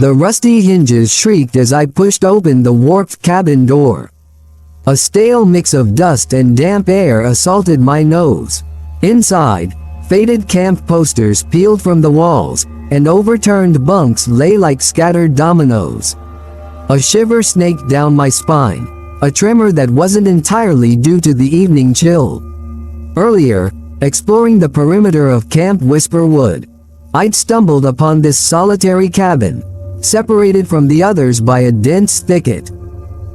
The rusty hinges shrieked as I pushed open the warped cabin door. A stale mix of dust and damp air assaulted my nose. Inside, faded camp posters peeled from the walls, and overturned bunks lay like scattered dominoes. A shiver snaked down my spine, a tremor that wasn't entirely due to the evening chill. Earlier, exploring the perimeter of Camp Whisperwood, I'd stumbled upon this solitary cabin, separated from the others by a dense thicket,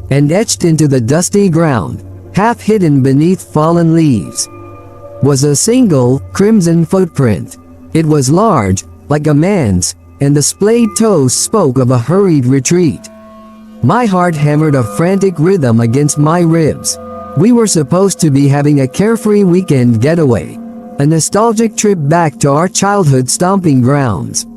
and etched into the dusty ground, half hidden beneath fallen leaves, was a single, crimson footprint. It was large, like a man's, and the splayed toes spoke of a hurried retreat. My heart hammered a frantic rhythm against my ribs. We were supposed to be having a carefree weekend getaway, a nostalgic trip back to our childhood stomping grounds.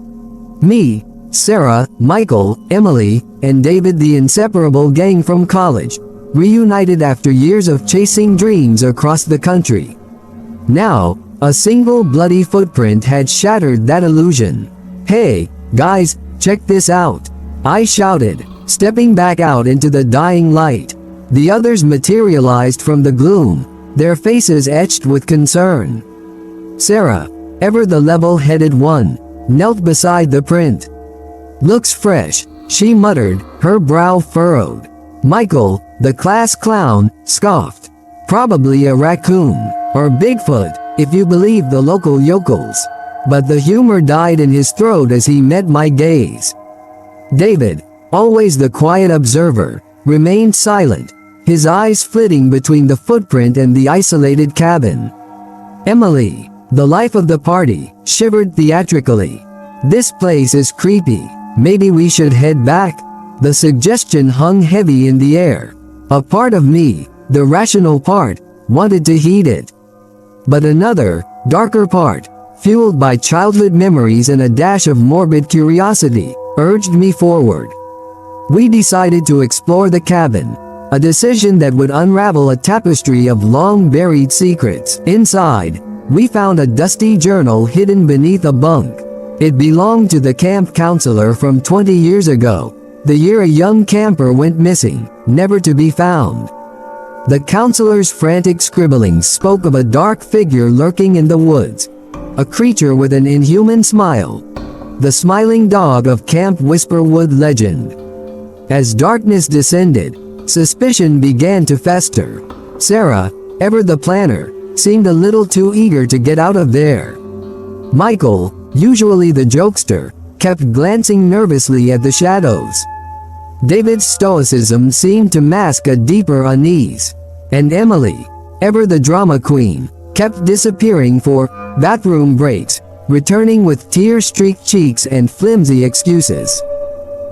Me, Sarah, Michael, Emily, and David, the inseparable gang from college, reunited after years of chasing dreams across the country. Now, a single bloody footprint had shattered that illusion. "Hey, guys, check this out!" I shouted, stepping back out into the dying light. The others materialized from the gloom, their faces etched with concern. Sarah, ever the level-headed one, knelt beside the print. "Looks fresh," she muttered, her brow furrowed. Michael, the class clown, scoffed. "Probably a raccoon, or Bigfoot, if you believe the local yokels." But the humor died in his throat as he met my gaze. David, always the quiet observer, remained silent, his eyes flitting between the footprint and the isolated cabin. Emily, the life of the party, shivered theatrically. "This place is creepy. Maybe we should head back?" The suggestion hung heavy in the air. A part of me, the rational part, wanted to heed it. But another, darker part, fueled by childhood memories and a dash of morbid curiosity, urged me forward. We decided to explore the cabin, a decision that would unravel a tapestry of long-buried secrets. Inside, we found a dusty journal hidden beneath a bunk. It belonged to the camp counselor from 20 years ago, the year a young camper went missing, never to be found. The counselor's frantic scribblings spoke of a dark figure lurking in the woods, a creature with an inhuman smile, the smiling dog of Camp Whisperwood legend. As darkness descended, suspicion began to fester. Sarah, ever the planner, seemed a little too eager to get out of there. Michael, usually the jokester, kept glancing nervously at the shadows. David's stoicism seemed to mask a deeper unease. And Emily, ever the drama queen, kept disappearing for bathroom breaks, returning with tear-streaked cheeks and flimsy excuses.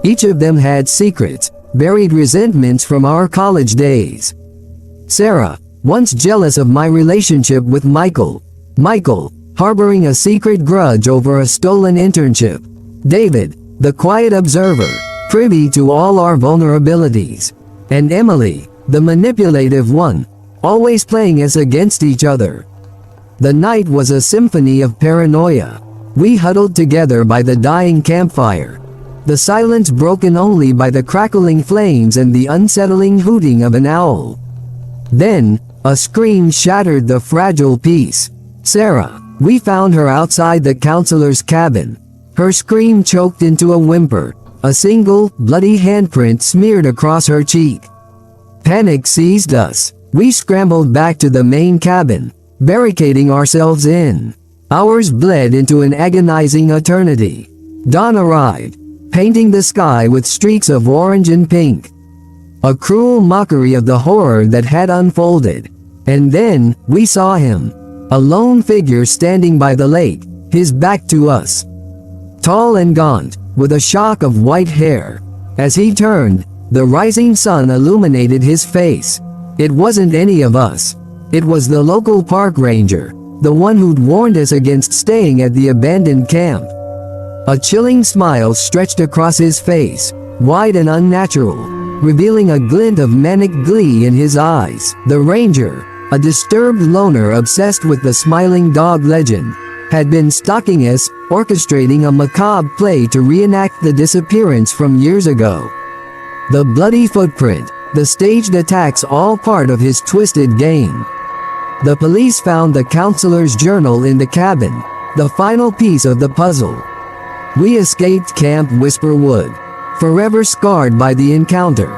Each of them had secrets, buried resentments from our college days. Sarah, once jealous of my relationship with Michael, harboring a secret grudge over a stolen internship. David, the quiet observer, privy to all our vulnerabilities. And Emily, the manipulative one, always playing us against each other. The night was a symphony of paranoia. We huddled together by the dying campfire, the silence broken only by the crackling flames and the unsettling hooting of an owl. Then, a scream shattered the fragile peace. Sarah, we found her outside the counselor's cabin. Her scream choked into a whimper, a single, bloody handprint smeared across her cheek. Panic seized us. We scrambled back to the main cabin, barricading ourselves in. Hours bled into an agonizing eternity. Dawn arrived, painting the sky with streaks of orange and pink. A cruel mockery of the horror that had unfolded. And then, we saw him. A lone figure standing by the lake, his back to us. Tall and gaunt, with a shock of white hair. As he turned, the rising sun illuminated his face. It wasn't any of us. It was the local park ranger, the one who'd warned us against staying at the abandoned camp. A chilling smile stretched across his face, wide and unnatural, revealing a glint of manic glee in his eyes. The ranger, a disturbed loner obsessed with the smiling dog legend, had been stalking us, orchestrating a macabre play to reenact the disappearance from years ago. The bloody footprint, the staged attacks, all part of his twisted game. The police found the counselor's journal in the cabin, the final piece of the puzzle. We escaped Camp Whisperwood, forever scarred by the encounter.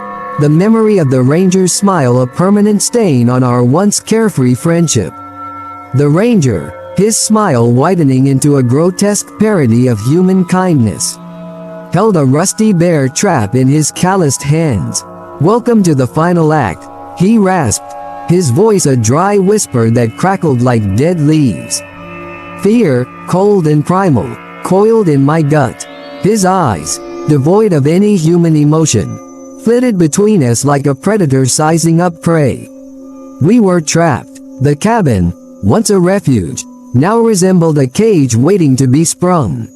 The memory of the ranger's smile, a permanent stain on our once carefree friendship. The ranger, his smile widening into a grotesque parody of human kindness, held a rusty bear trap in his calloused hands. "Welcome to the final act," he rasped, his voice a dry whisper that crackled like dead leaves. Fear, cold and primal, coiled in my gut. His eyes, devoid of any human emotion, flitted between us like a predator sizing up prey. We were trapped. The cabin, once a refuge, now resembled a cage waiting to be sprung.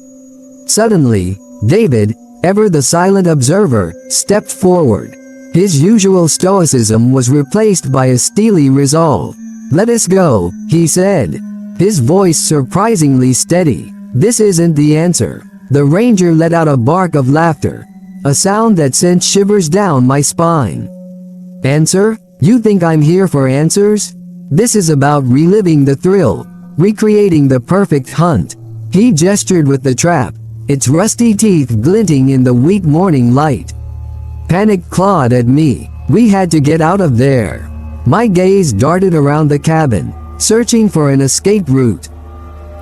Suddenly, David, ever the silent observer, stepped forward. His usual stoicism was replaced by a steely resolve. "Let us go," he said, his voice surprisingly steady. "This isn't the answer." The ranger let out a bark of laughter, a sound that sent shivers down my spine. "Answer? You think I'm here for answers? This is about reliving the thrill, recreating the perfect hunt." He gestured with the trap, its rusty teeth glinting in the weak morning light. Panic clawed at me. We had to get out of there. My gaze darted around the cabin, searching for an escape route.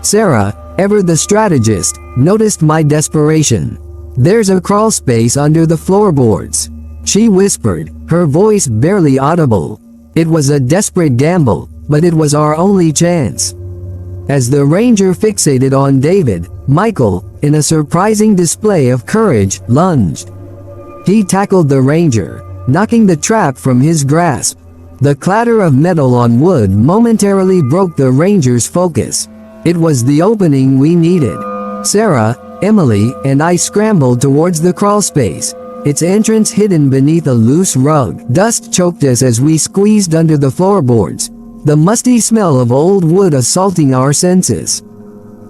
Sarah, ever the strategist, noticed my desperation. "There's a crawl space under the floorboards," she whispered, her voice barely audible. It was a desperate gamble, but it was our only chance. As the ranger fixated on David, Michael, in a surprising display of courage, lunged. He tackled the ranger, knocking the trap from his grasp. The clatter of metal on wood momentarily broke the ranger's focus. It was the opening we needed. Sarah, Emily, and I scrambled towards the crawlspace, its entrance hidden beneath a loose rug. Dust choked us as we squeezed under the floorboards, the musty smell of old wood assaulting our senses.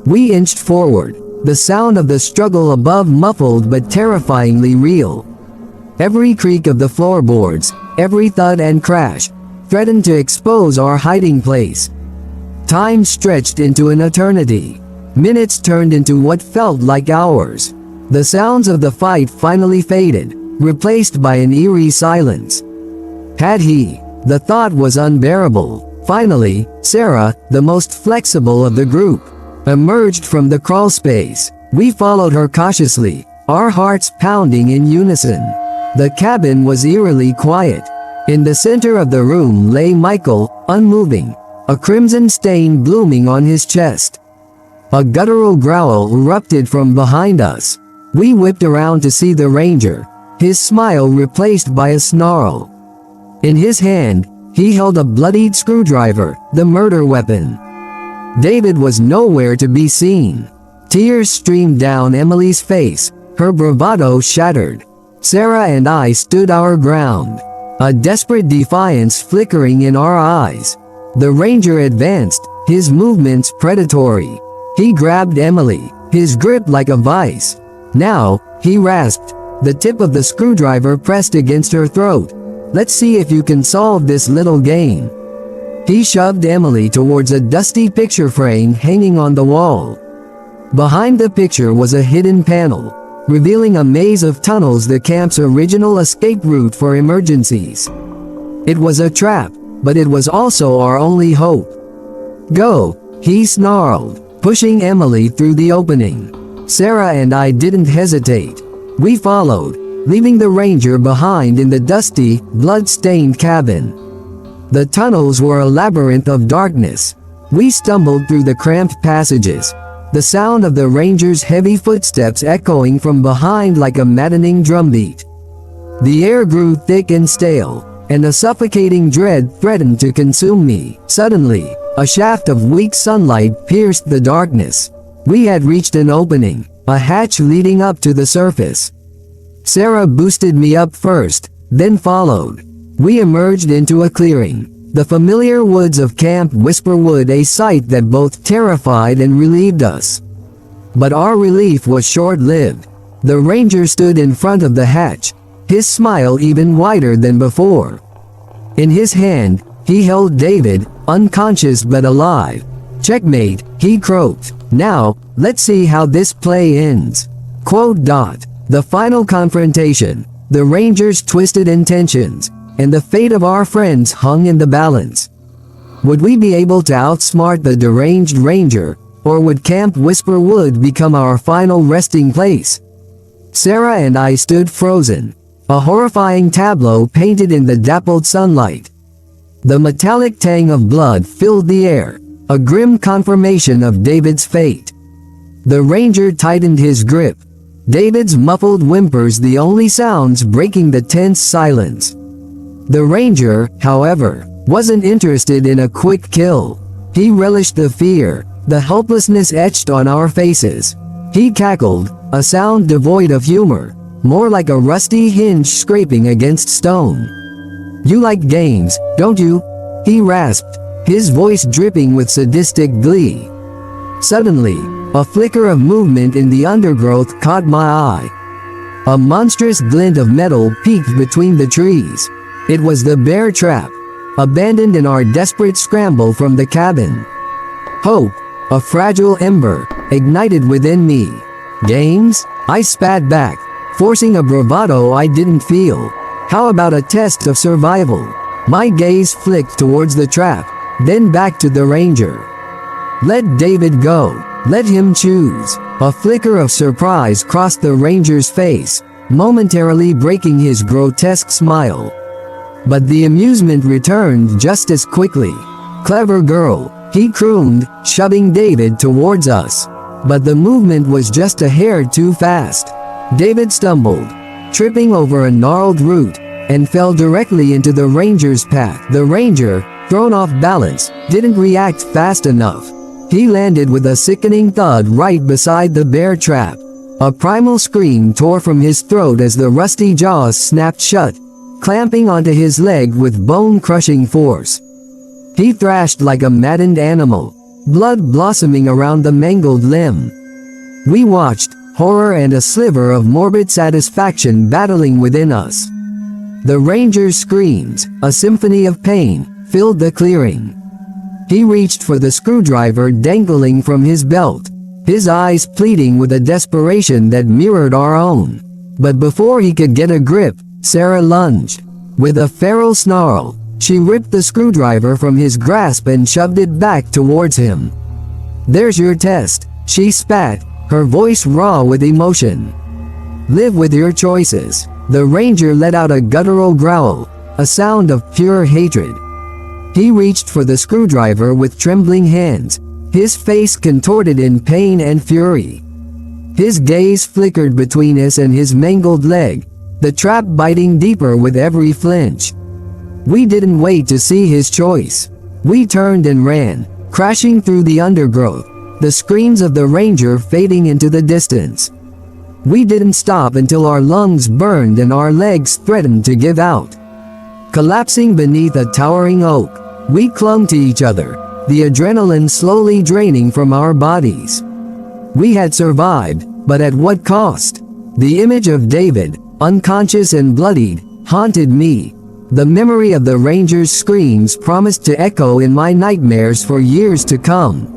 We inched forward, the sound of the struggle above muffled but terrifyingly real. Every creak of the floorboards, every thud and crash, threatened to expose our hiding place. Time stretched into an eternity. Minutes turned into what felt like hours. The sounds of the fight finally faded, replaced by an eerie silence. Had he? The thought was unbearable. Finally, Sarah, the most flexible of the group, emerged from the crawlspace. We followed her cautiously, our hearts pounding in unison. The cabin was eerily quiet. In the center of the room lay Michael, unmoving, a crimson stain blooming on his chest. A guttural growl erupted from behind us. We whipped around to see the ranger, his smile replaced by a snarl. In his hand, he held a bloodied screwdriver, the murder weapon. David was nowhere to be seen. Tears streamed down Emily's face, her bravado shattered. Sarah and I stood our ground, a desperate defiance flickering in our eyes. The ranger advanced, his movements predatory. He grabbed Emily, his grip like a vice. "Now," he rasped, the tip of the screwdriver pressed against her throat. "Let's see if you can solve this little game." He shoved Emily towards a dusty picture frame hanging on the wall. Behind the picture was a hidden panel, revealing a maze of tunnels, the camp's original escape route for emergencies. It was a trap, but it was also our only hope. "Go," he snarled, pushing Emily through the opening. Sarah and I didn't hesitate. We followed, leaving the ranger behind in the dusty, blood-stained cabin. The tunnels were a labyrinth of darkness. We stumbled through the cramped passages, the sound of the ranger's heavy footsteps echoing from behind like a maddening drumbeat. The air grew thick and stale, and a suffocating dread threatened to consume me. Suddenly, a shaft of weak sunlight pierced the darkness. We had reached an opening, a hatch leading up to the surface. Sarah boosted me up first, then followed. We emerged into a clearing, The familiar woods of Camp Whisperwood, a sight that both terrified and relieved us. But our relief was short-lived. The ranger stood in front of the hatch, his smile even wider than before. In his hand, he held David, unconscious but alive. "Checkmate," he croaked. "Now, let's see how this play ends." Quote. The final confrontation, the ranger's twisted intentions, and the fate of our friends hung in the balance. Would we be able to outsmart the deranged ranger, or would Camp Whisperwood become our final resting place? Sarah and I stood frozen, a horrifying tableau painted in the dappled sunlight. The metallic tang of blood filled the air, a grim confirmation of David's fate. The ranger tightened his grip, David's muffled whimpers the only sounds breaking the tense silence. The ranger, however, wasn't interested in a quick kill. He relished the fear, the helplessness etched on our faces. He cackled, a sound devoid of humor, more like a rusty hinge scraping against stone. "You like games, don't you?" he rasped, his voice dripping with sadistic glee. Suddenly, a flicker of movement in the undergrowth caught my eye. A monstrous glint of metal peeked between the trees. It was the bear trap, abandoned in our desperate scramble from the cabin. Hope, a fragile ember, ignited within me. "Games?" I spat back, forcing a bravado I didn't feel. "How about a test of survival?" My gaze flicked towards the trap, then back to the ranger. "Let David go. Let him choose." A flicker of surprise crossed the ranger's face, momentarily breaking his grotesque smile. But the amusement returned just as quickly. "Clever girl," he crooned, shoving David towards us. But the movement was just a hair too fast. David stumbled, tripping over a gnarled root, and fell directly into the ranger's path. The ranger, thrown off balance, didn't react fast enough. He landed with a sickening thud right beside the bear trap. A primal scream tore from his throat as the rusty jaws snapped shut, clamping onto his leg with bone-crushing force. He thrashed like a maddened animal, blood blossoming around the mangled limb. We watched, horror and a sliver of morbid satisfaction battling within us. The ranger's screams, a symphony of pain, filled the clearing. He reached for the screwdriver dangling from his belt, his eyes pleading with a desperation that mirrored our own. But before he could get a grip, Sarah lunged. With a feral snarl, she ripped the screwdriver from his grasp and shoved it back towards him. "There's your test," she spat, her voice raw with emotion. "Live with your choices." The ranger let out a guttural growl, a sound of pure hatred. He reached for the screwdriver with trembling hands, his face contorted in pain and fury. His gaze flickered between us and his mangled leg, the trap biting deeper with every flinch. We didn't wait to see his choice. We turned and ran, crashing through the undergrowth, the screams of the ranger fading into the distance. We didn't stop until our lungs burned and our legs threatened to give out. Collapsing beneath a towering oak, we clung to each other, the adrenaline slowly draining from our bodies. We had survived, but at what cost? The image of David, unconscious and bloodied, haunted me. The memory of the ranger's screams promised to echo in my nightmares for years to come.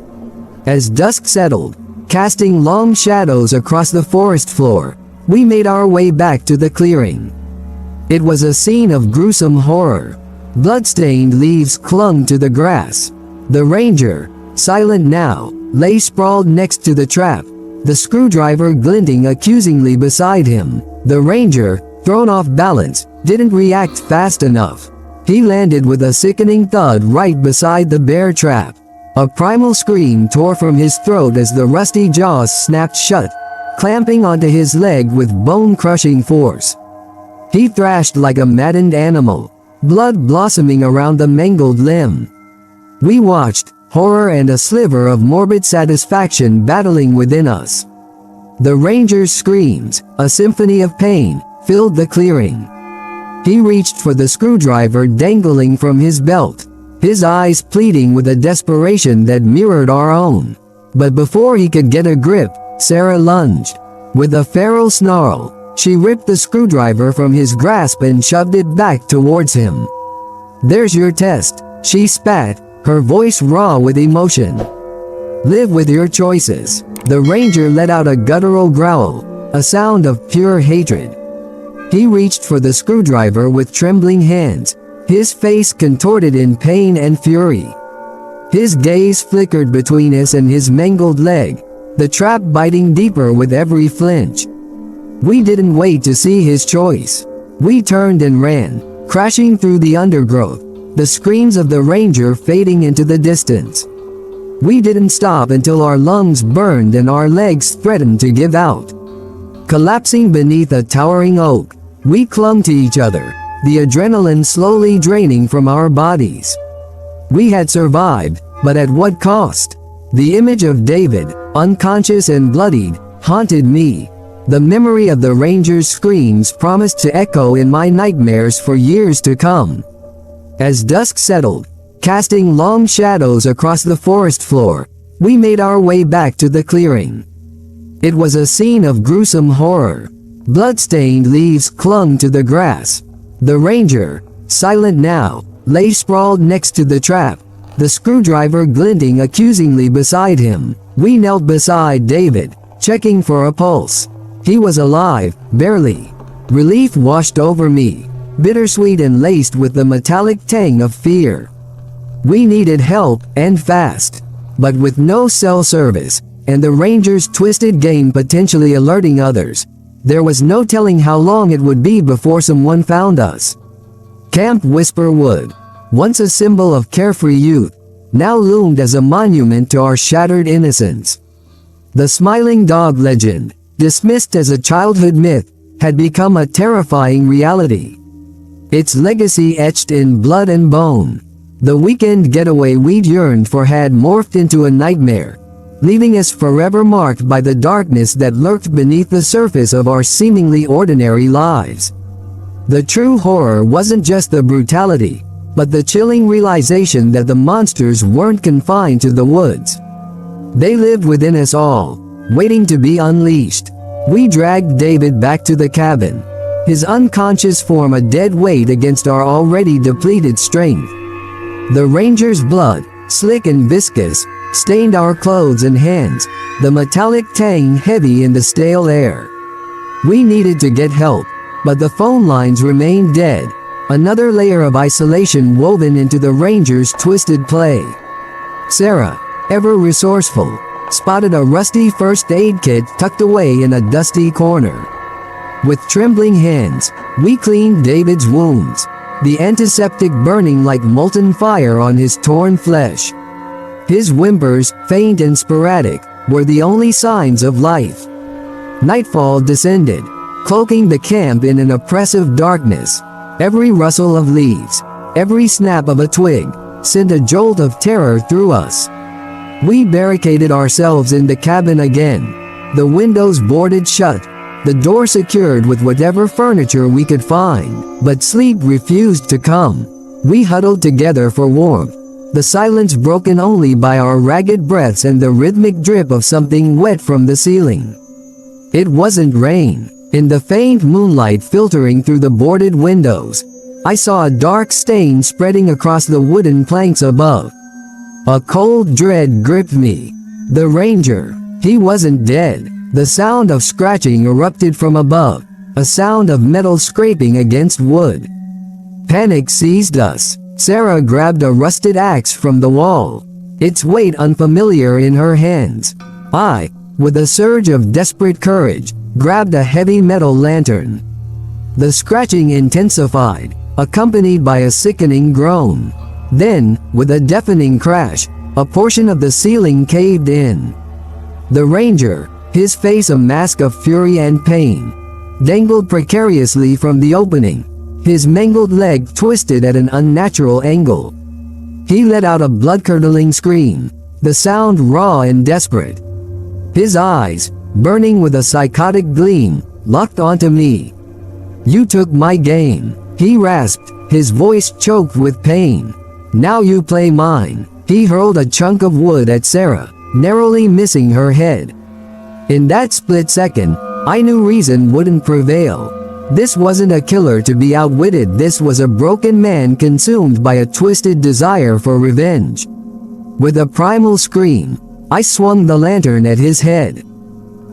As dusk settled, casting long shadows across the forest floor, we made our way back to the clearing. It was a scene of gruesome horror. Blood-stained leaves clung to the grass. The ranger, silent now, lay sprawled next to the trap, the screwdriver glinting accusingly beside him. The ranger, thrown off balance, didn't react fast enough. He landed with a sickening thud right beside the bear trap. A primal scream tore from his throat as the rusty jaws snapped shut, clamping onto his leg with bone-crushing force. He thrashed like a maddened animal, blood blossoming around the mangled limb. We watched, horror and a sliver of morbid satisfaction battling within us. The ranger's screams, a symphony of pain, filled the clearing. He reached for the screwdriver dangling from his belt, his eyes pleading with a desperation that mirrored our own. But before he could get a grip, Sarah lunged. With a feral snarl, she ripped the screwdriver from his grasp and shoved it back towards him. "There's your test," she spat, her voice raw with emotion. "Live with your choices." The ranger let out a guttural growl, a sound of pure hatred. He reached for the screwdriver with trembling hands, his face contorted in pain and fury. His gaze flickered between us and his mangled leg, the trap biting deeper with every flinch. We didn't wait to see his choice. We turned and ran, crashing through the undergrowth, the screams of the ranger fading into the distance. We didn't stop until our lungs burned and our legs threatened to give out. Collapsing beneath a towering oak, we clung to each other, the adrenaline slowly draining from our bodies. We had survived, but at what cost? The image of David, unconscious and bloodied, haunted me. The memory of the ranger's screams promised to echo in my nightmares for years to come. As dusk settled, casting long shadows across the forest floor, we made our way back to the clearing. It was a scene of gruesome horror. Blood-stained leaves clung to the grass. The ranger, silent now, lay sprawled next to the trap, the screwdriver glinting accusingly beside him. We knelt beside David, checking for a pulse. He was alive, barely. Relief washed over me, bittersweet and laced with the metallic tang of fear. We needed help, and fast. But with no cell service, and the ranger's twisted game potentially alerting others, there was no telling how long it would be before someone found us. Camp Whisperwood, once a symbol of carefree youth, now loomed as a monument to our shattered innocence. The smiling dog legend, dismissed as a childhood myth, had become a terrifying reality. Its legacy etched in blood and bone. The weekend getaway we'd yearned for had morphed into a nightmare, leaving us forever marked by the darkness that lurked beneath the surface of our seemingly ordinary lives. The true horror wasn't just the brutality, but the chilling realization that the monsters weren't confined to the woods. They lived within us all, waiting to be unleashed. We dragged David back to the cabin, his unconscious form a dead weight against our already depleted strength. The ranger's blood, slick and viscous, stained our clothes and hands, the metallic tang heavy in the stale air. We needed to get help, but the phone lines remained dead, another layer of isolation woven into the ranger's twisted play. Sarah, ever resourceful, spotted a rusty first aid kit tucked away in a dusty corner. With trembling hands, we cleaned David's wounds, the antiseptic burning like molten fire on his torn flesh. His whimpers, faint and sporadic, were the only signs of life. Nightfall descended, cloaking the camp in an oppressive darkness. Every rustle of leaves, every snap of a twig, sent a jolt of terror through us. We barricaded ourselves in the cabin again, the windows boarded shut, the door secured with whatever furniture we could find, but sleep refused to come. We huddled together for warmth, the silence broken only by our ragged breaths and the rhythmic drip of something wet from the ceiling. It wasn't rain. In the faint moonlight filtering through the boarded windows, I saw a dark stain spreading across the wooden planks above. A cold dread gripped me. The ranger, he wasn't dead. The sound of scratching erupted from above, a sound of metal scraping against wood. Panic seized us. Sarah grabbed a rusted axe from the wall, its weight unfamiliar in her hands. I, with a surge of desperate courage, grabbed a heavy metal lantern. The scratching intensified, accompanied by a sickening groan. Then, with a deafening crash, a portion of the ceiling caved in. The ranger, his face a mask of fury and pain, dangled precariously from the opening, his mangled leg twisted at an unnatural angle. He let out a blood-curdling scream, the sound raw and desperate. His eyes, burning with a psychotic gleam, locked onto me. "You took my game," he rasped, his voice choked with pain. Now you play mine. He hurled a chunk of wood at Sarah, narrowly missing her head. In that split second, I knew reason wouldn't prevail. This wasn't a killer to be outwitted, this was a broken man consumed by a twisted desire for revenge. With a primal scream, I swung the lantern at his head.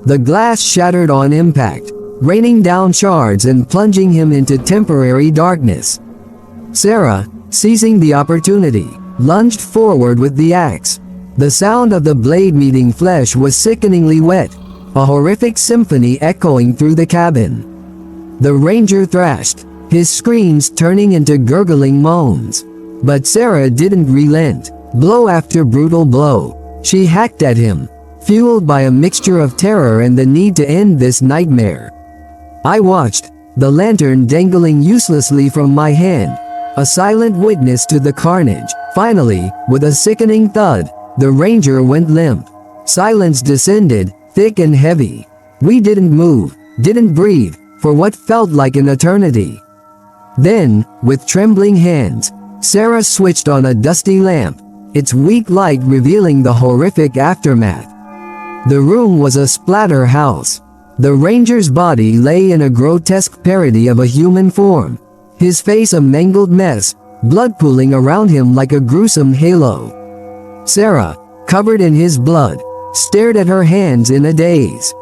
The glass shattered on impact, raining down shards and plunging him into temporary darkness. Sarah, seizing the opportunity, lunged forward with the axe. The sound of the blade meeting flesh was sickeningly wet, a horrific symphony echoing through the cabin. The ranger thrashed, his screams turning into gurgling moans. But Sarah didn't relent. Blow after brutal blow, she hacked at him, fueled by a mixture of terror and the need to end this nightmare. I watched, the lantern dangling uselessly from my hand, a silent witness to the carnage. Finally, with a sickening thud, the ranger went limp. Silence descended, thick and heavy. We didn't move, didn't breathe, for what felt like an eternity. Then, with trembling hands, Sarah switched on a dusty lamp, its weak light revealing the horrific aftermath. The room was a splatter house. The ranger's body lay in a grotesque parody of a human form, his face a mangled mess, blood pooling around him like a gruesome halo. Sarah, covered in his blood, stared at her hands in a daze.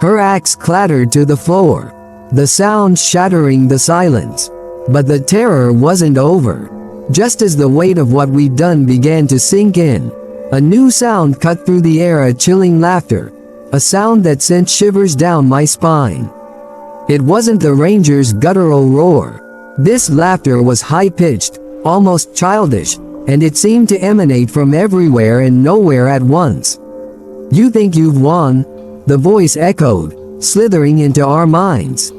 Her axe clattered to the floor, the sound shattering the silence. But the terror wasn't over. Just as the weight of what we'd done began to sink in, a new sound cut through the air, a chilling laughter, a sound that sent shivers down my spine. It wasn't the ranger's guttural roar. This laughter was high-pitched, almost childish, and it seemed to emanate from everywhere and nowhere at once. "You think you've won?" the voice echoed, slithering into our minds.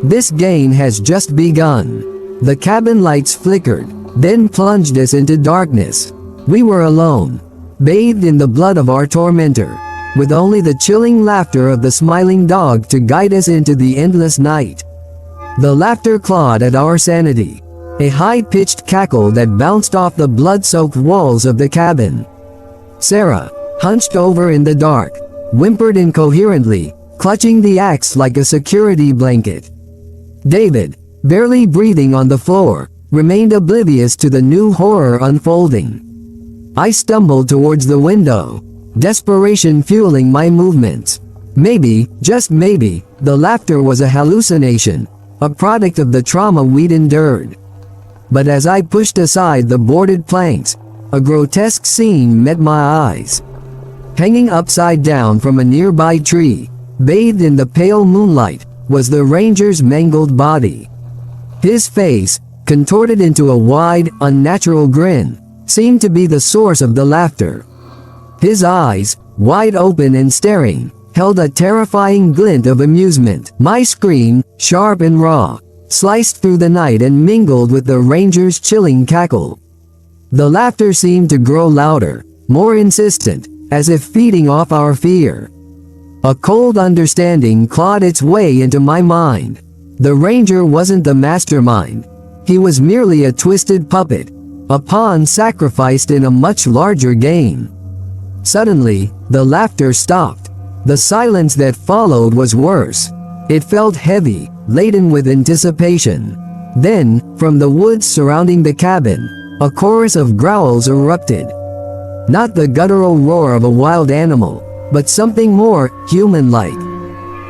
"This game has just begun." The cabin lights flickered, then plunged us into darkness. We were alone, bathed in the blood of our tormentor, with only the chilling laughter of the smiling dog to guide us into the endless night. The laughter clawed at our sanity, a high-pitched cackle that bounced off the blood-soaked walls of the cabin. Sarah, hunched over in the dark, whimpered incoherently, clutching the axe like a security blanket. David, barely breathing on the floor, remained oblivious to the new horror unfolding. I stumbled towards the window, desperation fueling my movements. Maybe, just maybe, the laughter was a hallucination, a product of the trauma we'd endured. But as I pushed aside the boarded planks, a grotesque scene met my eyes. Hanging upside down from a nearby tree, bathed in the pale moonlight, was the ranger's mangled body. His face, contorted into a wide, unnatural grin, seemed to be the source of the laughter. His eyes, wide open and staring, held a terrifying glint of amusement. My scream, sharp and raw, sliced through the night and mingled with the ranger's chilling cackle. The laughter seemed to grow louder, more insistent, as if feeding off our fear. A cold understanding clawed its way into my mind. The ranger wasn't the mastermind. He was merely a twisted puppet, a pawn sacrificed in a much larger game. Suddenly, the laughter stopped. The silence that followed was worse. It felt heavy, laden with anticipation. Then, from the woods surrounding the cabin, a chorus of growls erupted. Not the guttural roar of a wild animal, but something more human-like.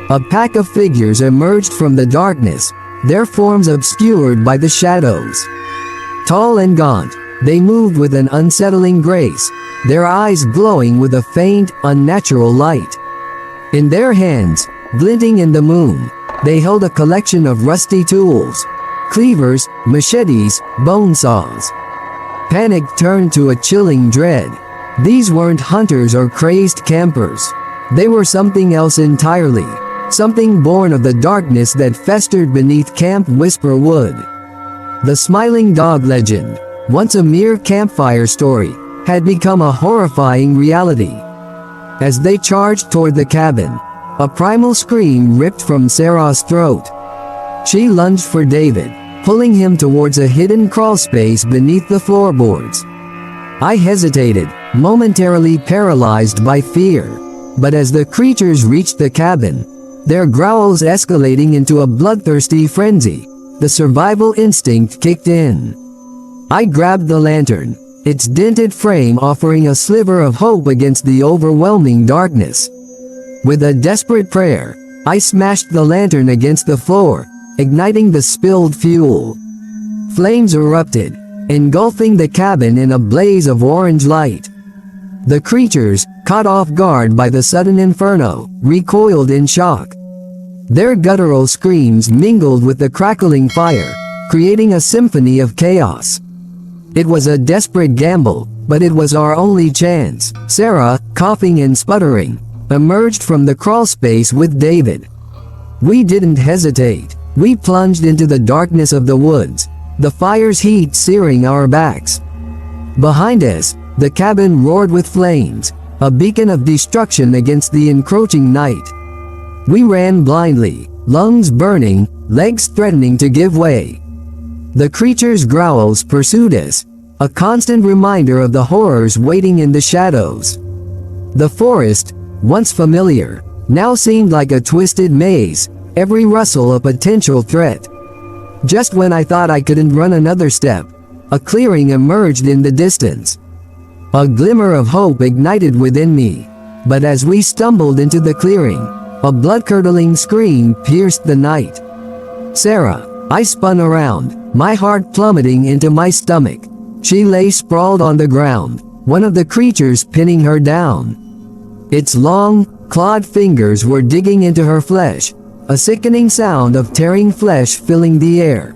A pack of figures emerged from the darkness, their forms obscured by the shadows. Tall and gaunt, they moved with an unsettling grace, their eyes glowing with a faint, unnatural light. In their hands, glinting in the moon, they held a collection of rusty tools, cleavers, machetes, bone saws. Panic turned to a chilling dread. These weren't hunters or crazed campers. They were something else entirely, something born of the darkness that festered beneath Camp Whisper Wood. The smiling dog legend, once a mere campfire story, had become a horrifying reality. As they charged toward the cabin, a primal scream ripped from Sarah's throat. She lunged for David, pulling him towards a hidden crawlspace beneath the floorboards. I hesitated, momentarily paralyzed by fear. But as the creatures reached the cabin, their growls escalating into a bloodthirsty frenzy, the survival instinct kicked in. I grabbed the lantern, its dented frame offering a sliver of hope against the overwhelming darkness. With a desperate prayer, I smashed the lantern against the floor, igniting the spilled fuel. Flames erupted, engulfing the cabin in a blaze of orange light. The creatures, caught off guard by the sudden inferno, recoiled in shock. Their guttural screams mingled with the crackling fire, creating a symphony of chaos. It was a desperate gamble, but it was our only chance. Sarah, coughing and sputtering, emerged from the crawlspace with David. We didn't hesitate. We plunged into the darkness of the woods, the fire's heat searing our backs. Behind us, the cabin roared with flames, a beacon of destruction against the encroaching night. We ran blindly, lungs burning, legs threatening to give way. The creature's growls pursued us, a constant reminder of the horrors waiting in the shadows. The forest, once familiar, now seemed like a twisted maze, every rustle a potential threat. Just when I thought I couldn't run another step, a clearing emerged in the distance. A glimmer of hope ignited within me, but as we stumbled into the clearing, a blood-curdling scream pierced the night. Sarah, I spun around, my heart plummeting into my stomach. She lay sprawled on the ground, one of the creatures pinning her down. Its long, clawed fingers were digging into her flesh, a sickening sound of tearing flesh filling the air.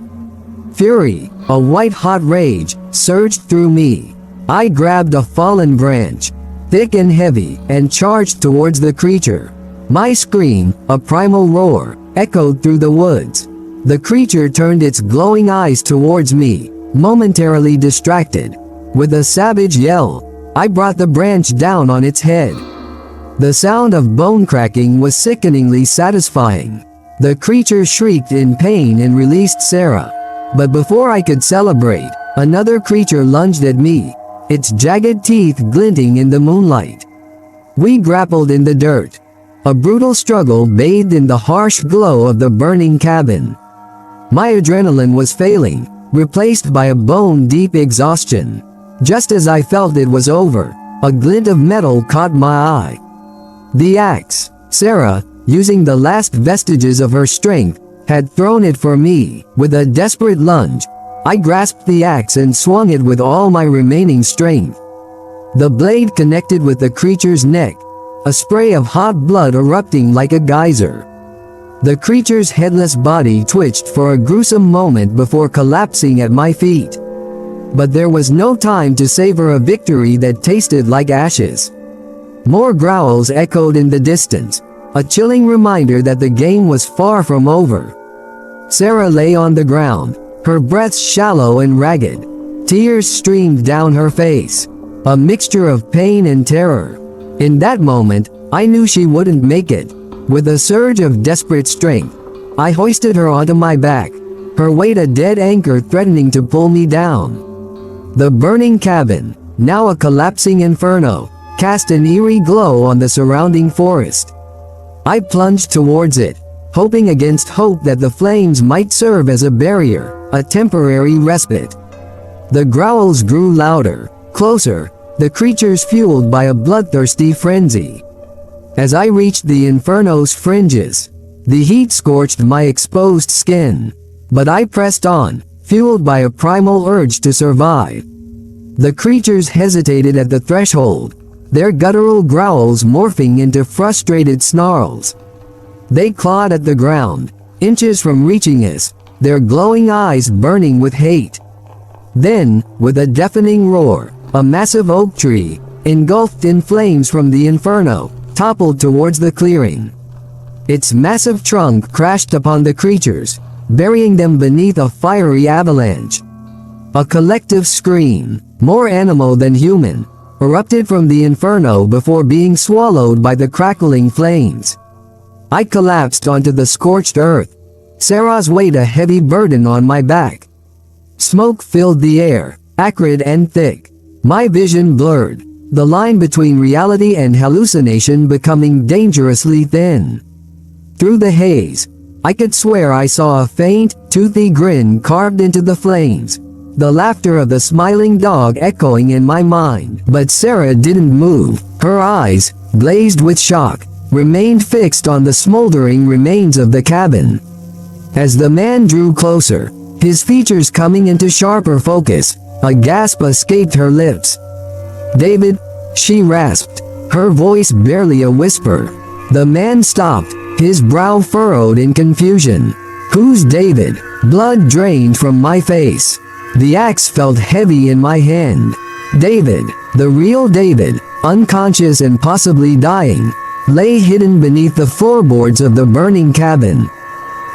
Fury, a white-hot rage, surged through me. I grabbed a fallen branch, thick and heavy, and charged towards the creature. My scream, a primal roar, echoed through the woods. The creature turned its glowing eyes towards me, momentarily distracted. With a savage yell, I brought the branch down on its head. The sound of bone cracking was sickeningly satisfying. The creature shrieked in pain and released Sarah. But before I could celebrate, another creature lunged at me, its jagged teeth glinting in the moonlight. We grappled in the dirt, a brutal struggle bathed in the harsh glow of the burning cabin. My adrenaline was failing, replaced by a bone-deep exhaustion. Just as I felt it was over, a glint of metal caught my eye. The axe. Sarah, using the last vestiges of her strength, had thrown it for me. With a desperate lunge, I grasped the axe and swung it with all my remaining strength. The blade connected with the creature's neck, a spray of hot blood erupting like a geyser. The creature's headless body twitched for a gruesome moment before collapsing at my feet. But there was no time to savor a victory that tasted like ashes. More growls echoed in the distance, a chilling reminder that the game was far from over. Sarah lay on the ground, her breath shallow and ragged. Tears streamed down her face, a mixture of pain and terror. In that moment, I knew she wouldn't make it. With a surge of desperate strength, I hoisted her onto my back, her weight a dead anchor threatening to pull me down. The burning cabin, now a collapsing inferno, cast an eerie glow on the surrounding forest. I plunged towards it, hoping against hope that the flames might serve as a barrier, a temporary respite. The growls grew louder, closer, the creatures fueled by a bloodthirsty frenzy. As I reached the inferno's fringes, the heat scorched my exposed skin, but I pressed on, fueled by a primal urge to survive. The creatures hesitated at the threshold, their guttural growls morphing into frustrated snarls. They clawed at the ground, inches from reaching us, their glowing eyes burning with hate. Then, with a deafening roar, a massive oak tree, engulfed in flames from the inferno, toppled towards the clearing. Its massive trunk crashed upon the creatures, burying them beneath a fiery avalanche. A collective scream, more animal than human, erupted from the inferno before being swallowed by the crackling flames. I collapsed onto the scorched earth, Sarah's weight a heavy burden on my back. Smoke filled the air, acrid and thick. My vision blurred, the line between reality and hallucination becoming dangerously thin. Through the haze, I could swear I saw a faint, toothy grin carved into the flames, the laughter of the smiling dog echoing in my mind. But Sarah didn't move. Her eyes, glazed with shock, remained fixed on the smoldering remains of the cabin. As the man drew closer, his features coming into sharper focus, a gasp escaped her lips. "David," she rasped, her voice barely a whisper. The man stopped, his brow furrowed in confusion. "Who's David?" Blood drained from my face. The axe felt heavy in my hand. David, the real David, unconscious and possibly dying, lay hidden beneath the floorboards of the burning cabin.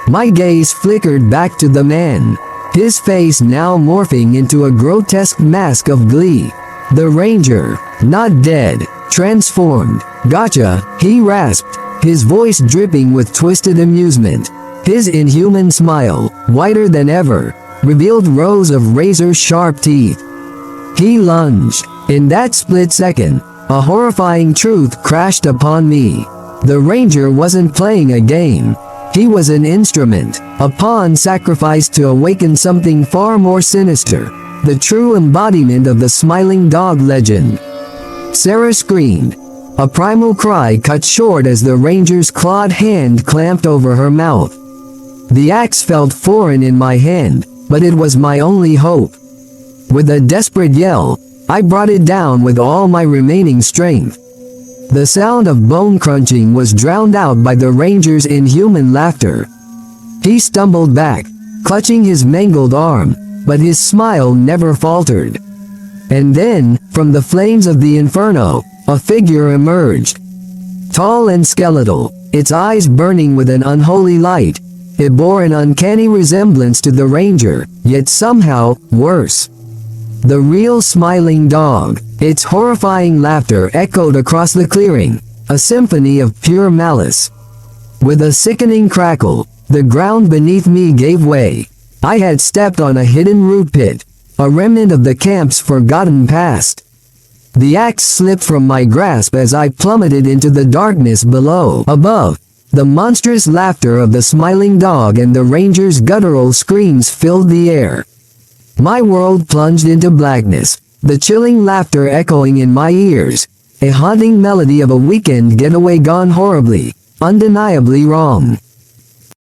My gaze flickered back to the man, his face now morphing into a grotesque mask of glee. The ranger, not dead, transformed. "Gotcha," he rasped, his voice dripping with twisted amusement. His inhuman smile, whiter than ever, revealed rows of razor-sharp teeth. He lunged. In that split second, a horrifying truth crashed upon me. The ranger wasn't playing a game. He was an instrument, a pawn sacrificed to awaken something far more sinister, the true embodiment of the smiling dog legend. Sarah screamed. A primal cry cut short as the ranger's clawed hand clamped over her mouth. The axe felt foreign in my hand, but it was my only hope. With a desperate yell, I brought it down with all my remaining strength. The sound of bone crunching was drowned out by the ranger's inhuman laughter. He stumbled back, clutching his mangled arm, but his smile never faltered. And then, from the flames of the inferno, a figure emerged. Tall and skeletal, its eyes burning with an unholy light, it bore an uncanny resemblance to the ranger, yet somehow, worse. The real smiling dog. Its horrifying laughter echoed across the clearing, a symphony of pure malice. With a sickening crackle, the ground beneath me gave way. I had stepped on a hidden root pit, a remnant of the camp's forgotten past. The axe slipped from my grasp as I plummeted into the darkness below. Above, the monstrous laughter of the smiling dog and the ranger's guttural screams filled the air. My world plunged into blackness, the chilling laughter echoing in my ears, a haunting melody of a weekend getaway gone horribly, undeniably wrong.